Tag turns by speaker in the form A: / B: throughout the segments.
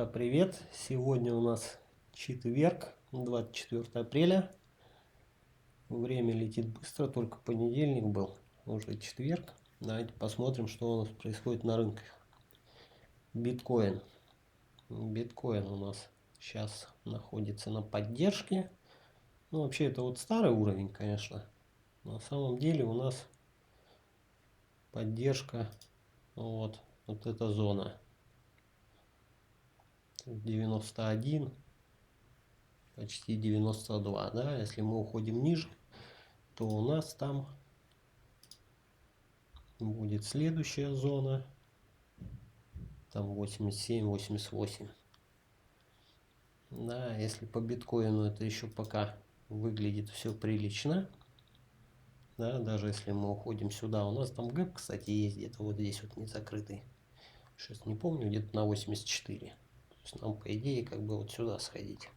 A: Привет! Сегодня у нас четверг, 24 апреля. Время летит быстро, только понедельник был, уже четверг. Давайте посмотрим, что у нас происходит на рынках. Биткоин. Биткоин у нас сейчас находится на поддержке. Ну, вообще, это вот старый уровень, конечно. На самом деле у нас поддержка, вот эта зона. 91, почти 92, да, если мы уходим ниже, то у нас там будет следующая зона, там 87-88. Да, если по биткоину это еще пока выглядит все прилично, да, даже если мы уходим сюда, у нас там гэп, кстати, есть где-то вот здесь вот не закрытый, сейчас не помню, где-то на 84. То есть нам, по идее, как бы вот сюда сходить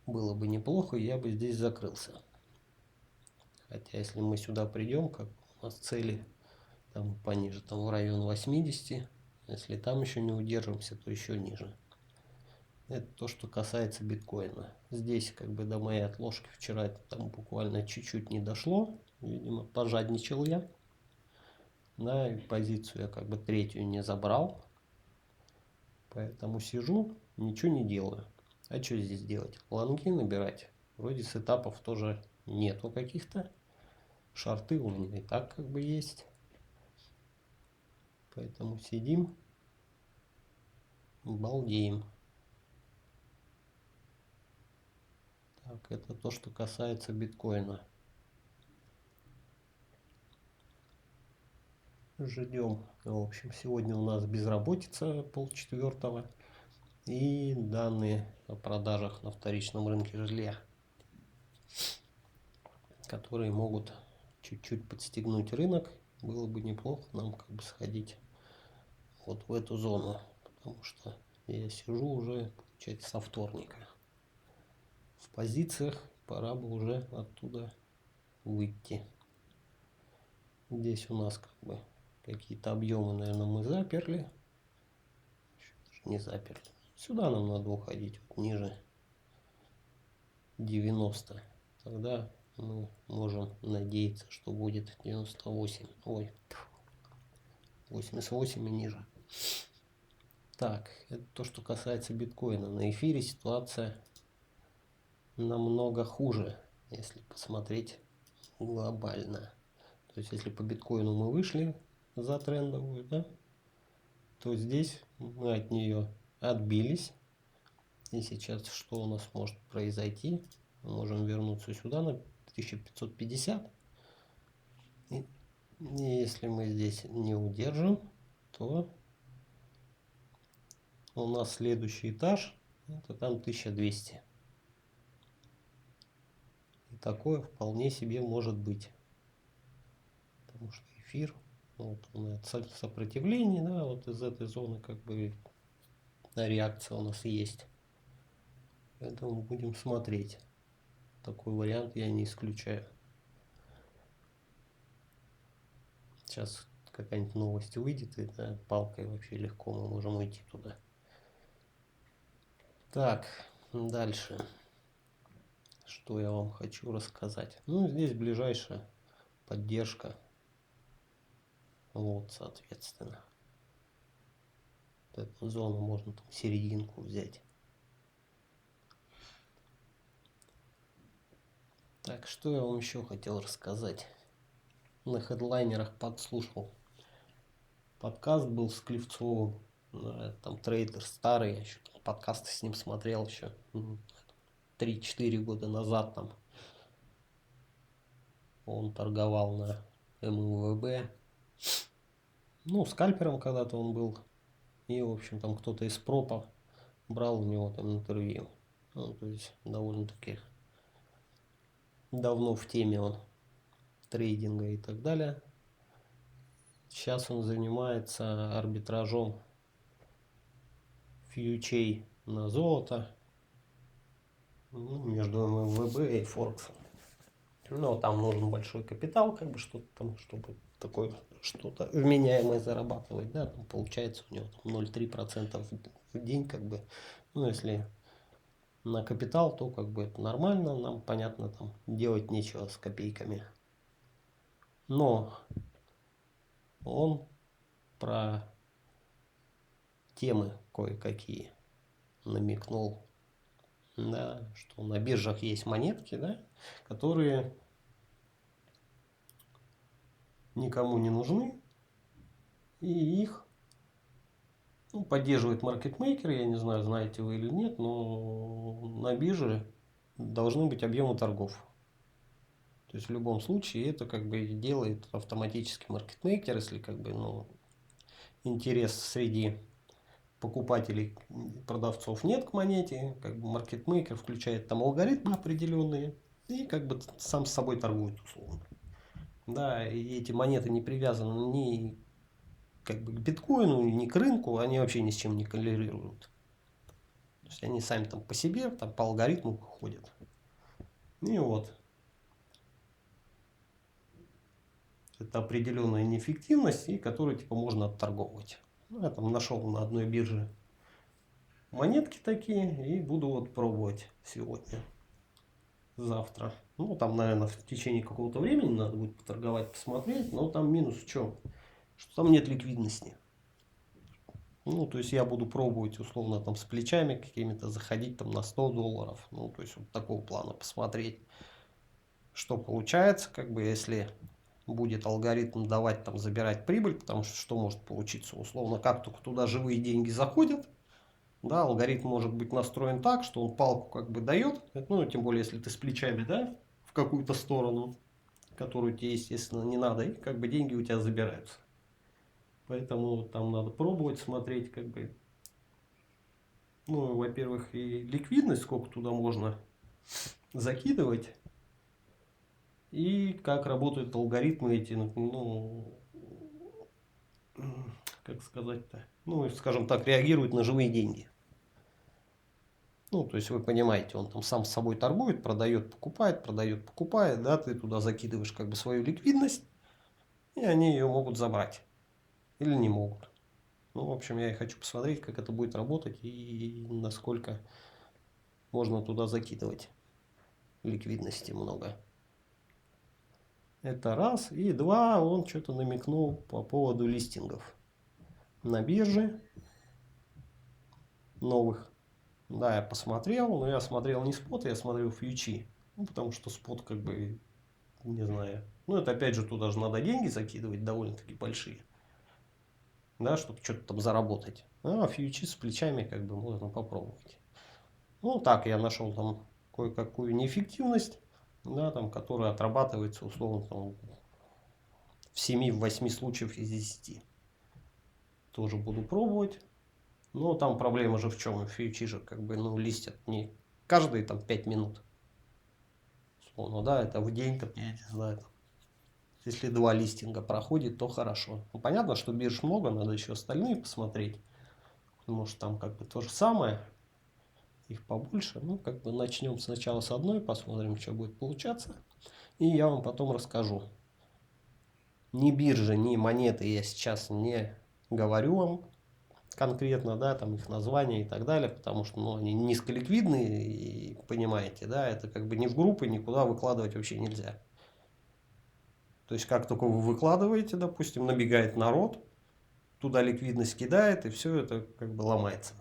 A: было бы неплохо, и я бы здесь закрылся. Хотя если мы сюда придем, как у нас цели там пониже, там в район 80, если там еще не удержимся, то еще ниже. Это то, что касается биткоина. Здесь как бы до моей отложки вчера там буквально чуть-чуть не дошло, видимо пожадничал я. Да, и позицию я как бы третью не забрал, поэтому сижу, ничего не делаю. А что здесь делать? Лонги набирать? Вроде сетапов тоже нету каких-то. Шорты у меня и так как бы есть. Поэтому сидим, балдеем. Так, это то, что касается биткоина. Ждем. В общем, сегодня у нас безработица 3:30 и данные о продажах на вторичном рынке жилья, которые могут чуть-чуть подстегнуть рынок. Было бы неплохо нам как бы сходить вот в эту зону, потому что я сижу уже, получается, со вторника в позициях, пора бы уже оттуда выйти. Здесь у нас как бы какие-то объемы, наверное, мы заперли. Не заперли. Сюда нам надо уходить, вот ниже 90. Тогда мы можем надеяться, что будет 98. Ой, 88 и ниже. Так, это то, что касается биткоина. На эфире ситуация намного хуже, если посмотреть глобально. То есть, если по биткоину мы вышли за трендовую, да, то здесь мы от нее отбились. И сейчас что у нас может произойти? Мы можем вернуться сюда на 1550. И если мы здесь не удержим, то у нас следующий этаж, это там 1200. И такое вполне себе может быть. Потому что эфир, вот он сопротивление, да, вот из этой зоны как бы реакция у нас есть. Поэтому будем смотреть. Такой вариант я не исключаю. Сейчас какая-нибудь новость выйдет, и да, палкой вообще легко мы можем уйти туда. Так, дальше. Что я вам хочу рассказать? Ну, здесь ближайшая поддержка. Вот, соответственно. Эту зону можно там серединку взять. Так, что я вам еще хотел рассказать? На хедлайнерах подслушал. Подкаст был с Клевцовым. Там трейдер старый, я еще подкасты с ним смотрел еще 3-4 года назад там. Он торговал на МВБ. Ну, скальпером когда-то он был. И, в общем, там кто-то из пропа брал у него там интервью. Ну, то есть, довольно-таки давно в теме он трейдинга и так далее. Сейчас он занимается арбитражом фьючей на золото, ну, между МВБ и Форексом. Но там нужен большой капитал, как бы что-то там, чтобы такое что-то вменяемое зарабатывать, да, там получается у него 0,3% в день, как бы, ну, если на капитал, то как бы это нормально, нам, понятно, там делать нечего с копейками. Но он про темы кое-какие намекнул, да, что на биржах есть монетки, да, которые никому не нужны, и их поддерживает маркетмейкер, я не знаю, знаете вы или нет, но на бирже должны быть объемы торгов. То есть в любом случае это как бы делает автоматически маркетмейкер, если как бы, ну, интерес среди покупателей, продавцов нет к монете, как бы маркетмейкер включает там алгоритмы определенные и как бы сам с собой торгует условно. Да, и эти монеты не привязаны ни как бы к биткоину, ни к рынку, они вообще ни с чем не коррелируют. То есть они сами там по себе, там по алгоритму ходят. И вот. Это определенная неэффективность, и которую типа можно отторговывать. Ну, я там нашел на одной бирже монетки такие и буду вот пробовать сегодня, завтра. Ну, там, наверное, в течение какого-то времени надо будет поторговать, посмотреть. Но там минус в чем? Что там нет ликвидности. Ну, то есть я буду пробовать условно там с плечами какими-то заходить там на $100. Ну, то есть вот такого плана посмотреть, что получается, как бы если будет алгоритм давать там забирать прибыль, потому что может получиться условно, как только туда живые деньги заходят, да, алгоритм может быть настроен так, что он палку как бы дает, ну, тем более, если ты с плечами, да, в какую-то сторону, которую тебе, естественно, не надо, и как бы деньги у тебя забираются. Поэтому там надо пробовать, смотреть, как бы, ну, во-первых, и ликвидность, сколько туда можно закидывать, и как работают алгоритмы эти, ну, как сказать-то, ну, скажем так, реагируют на живые деньги. Ну, то есть вы понимаете, он там сам с собой торгует, продает, покупает, да, ты туда закидываешь как бы свою ликвидность, и они ее могут забрать или не могут. Ну, в общем, я и хочу посмотреть, как это будет работать и насколько можно туда закидывать ликвидности много. Это раз. И два, он что-то намекнул по поводу листингов на бирже новых. Да, я посмотрел, но я смотрел не спот, я смотрел фьючи. Ну, потому что спот как бы, не знаю. Ну, это опять же туда же надо деньги закидывать довольно-таки большие. Да, чтобы что-то там заработать. А фьючи с плечами как бы можно попробовать. Ну, так, я нашел там кое-какую неэффективность, да, там, которая отрабатывается условно там, в 7-8 случаев из 10. Тоже буду пробовать. Но там проблема же в чем? Фьючи же как бы, ну, листят не каждые там 5 минут. Условно, да, это в день, там, я не знаю, там, если 2 листинга проходит, то хорошо. Ну, понятно, что бирж много, надо еще остальные посмотреть. Может там как бы то же самое, их побольше. Ну, как бы начнем сначала с одной, посмотрим, что будет получаться. И я вам потом расскажу. Ни биржи, ни монеты я сейчас не говорю вам конкретно, да, там их название и так далее, потому что, ну, они низколиквидные, и понимаете, да, это как бы ни в группы, никуда выкладывать вообще нельзя. То есть, как только вы выкладываете, допустим, набегает народ, туда ликвидность кидает, и все это как бы ломается.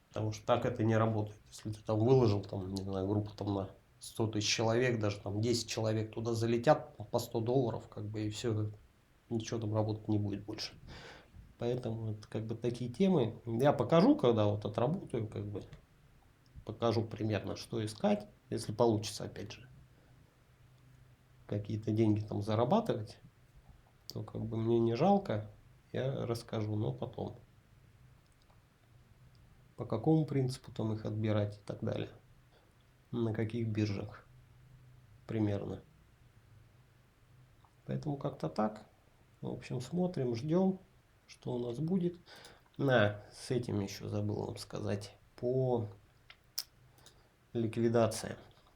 A: Потому что так это не работает. Если ты там выложил, там, не знаю, группу там на 100 тысяч человек, даже там 10 человек туда залетят по $100, как бы, и все, ничего там работать не будет больше. Поэтому это как бы такие темы. Я покажу, когда вот отработаю, как бы, покажу примерно, что искать, если получится, опять же, какие-то деньги там зарабатывать, то как бы мне не жалко, я расскажу, но потом. По какому принципу там их отбирать и так далее. На каких биржах примерно. Поэтому как-то так. В общем, смотрим, ждем, что у нас будет. С этим еще забыл вам сказать. По ликвидации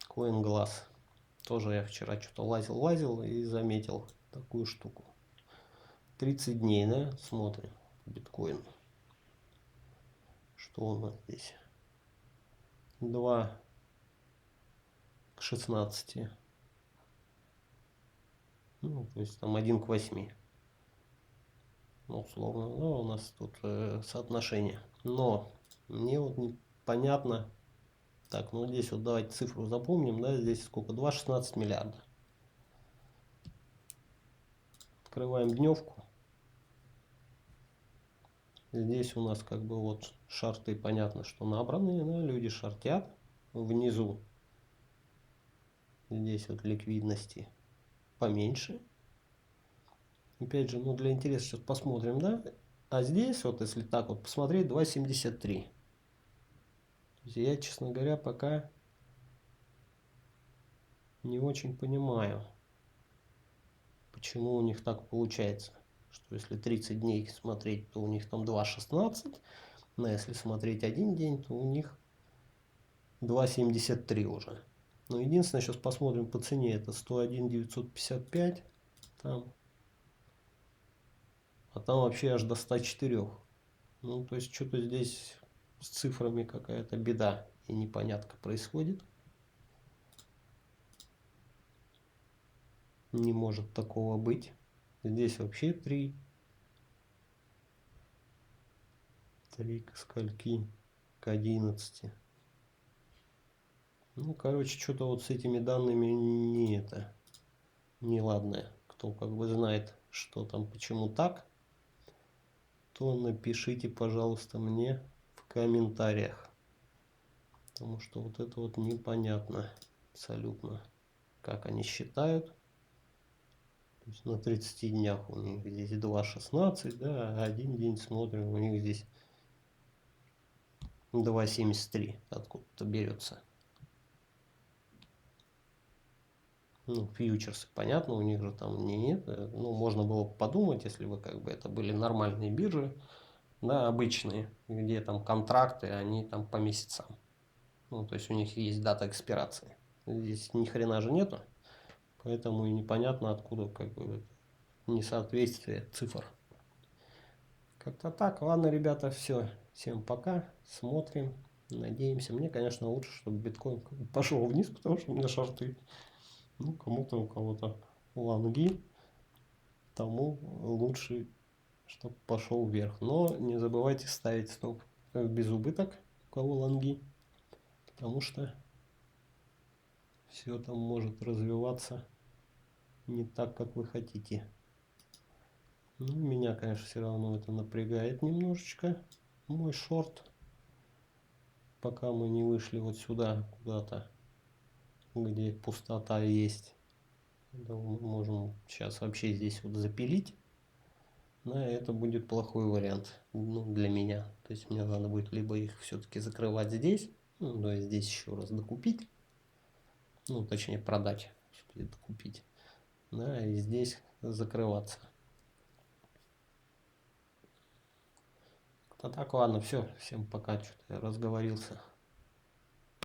A: CoinGlass. Тоже я вчера что-то лазил и заметил. такую штуку. 30 дней, да, смотрим биткоин. Что у нас здесь? 2 к 16. Ну, то есть там 1 к 8. Ну, условно, ну, у нас тут соотношение. Но мне вот непонятно. Так, ну здесь вот давайте цифру запомним, да, здесь сколько? 2,16 миллиарда. Открываем дневку. Здесь у нас как бы вот шарты, понятно, что набранные, да, люди шортят. Внизу здесь вот ликвидности поменьше. Опять же, ну для интереса сейчас посмотрим, да. А здесь вот, если так вот посмотреть, 2,73. То есть я, честно говоря, пока не очень понимаю, почему у них так получается. Что если 30 дней смотреть, то у них там 2,16. Но если смотреть один день, то у них 2,73 уже. Но единственное, сейчас посмотрим по цене. Это 101 955. Там. А там вообще аж до 104. Ну, то есть что-то здесь с цифрами какая-то беда и непонятка происходит. Не может такого быть. Здесь вообще 3. 3 к скольки? К 11. Ну, короче, что-то вот с этими данными не это, неладное. Кто как бы знает, что там, почему так, то напишите, пожалуйста, мне в комментариях. Потому что вот это вот непонятно абсолютно, как они считают. То есть на 30 днях у них здесь 2,16, да, а один день смотрим, у них здесь 2,73 откуда-то берется. Ну, фьючерсы, понятно, у них же там нет. Ну, можно было бы подумать, если бы как бы это были нормальные биржи, да, обычные, где там контракты, они там по месяцам. Ну, то есть у них есть дата экспирации. Здесь ни хрена же нету, поэтому и непонятно откуда как бы несоответствие цифр. Как-то так. Ладно, ребята, все. Всем пока. Смотрим. Надеемся. Мне, конечно, лучше, чтобы биткоин пошел вниз, потому что у меня шорты. Ну, кому-то, у кого-то лонги, тому лучше, чтобы пошел вверх. Но не забывайте ставить стоп без убыток, у кого лонги, потому что все там может развиваться не так, как вы хотите. Ну, меня, конечно, все равно это напрягает немножечко. Мой шорт, пока мы не вышли вот сюда куда-то, где пустота есть. Мы можем сейчас вообще здесь вот запилить. Но это будет плохой вариант, ну, для меня. То есть мне надо будет либо их все-таки закрывать здесь, ну, то есть здесь еще раз докупить, ну, точнее продать, докупить, да, и здесь закрываться. А так, ладно, все, всем пока, что-то я разговорился.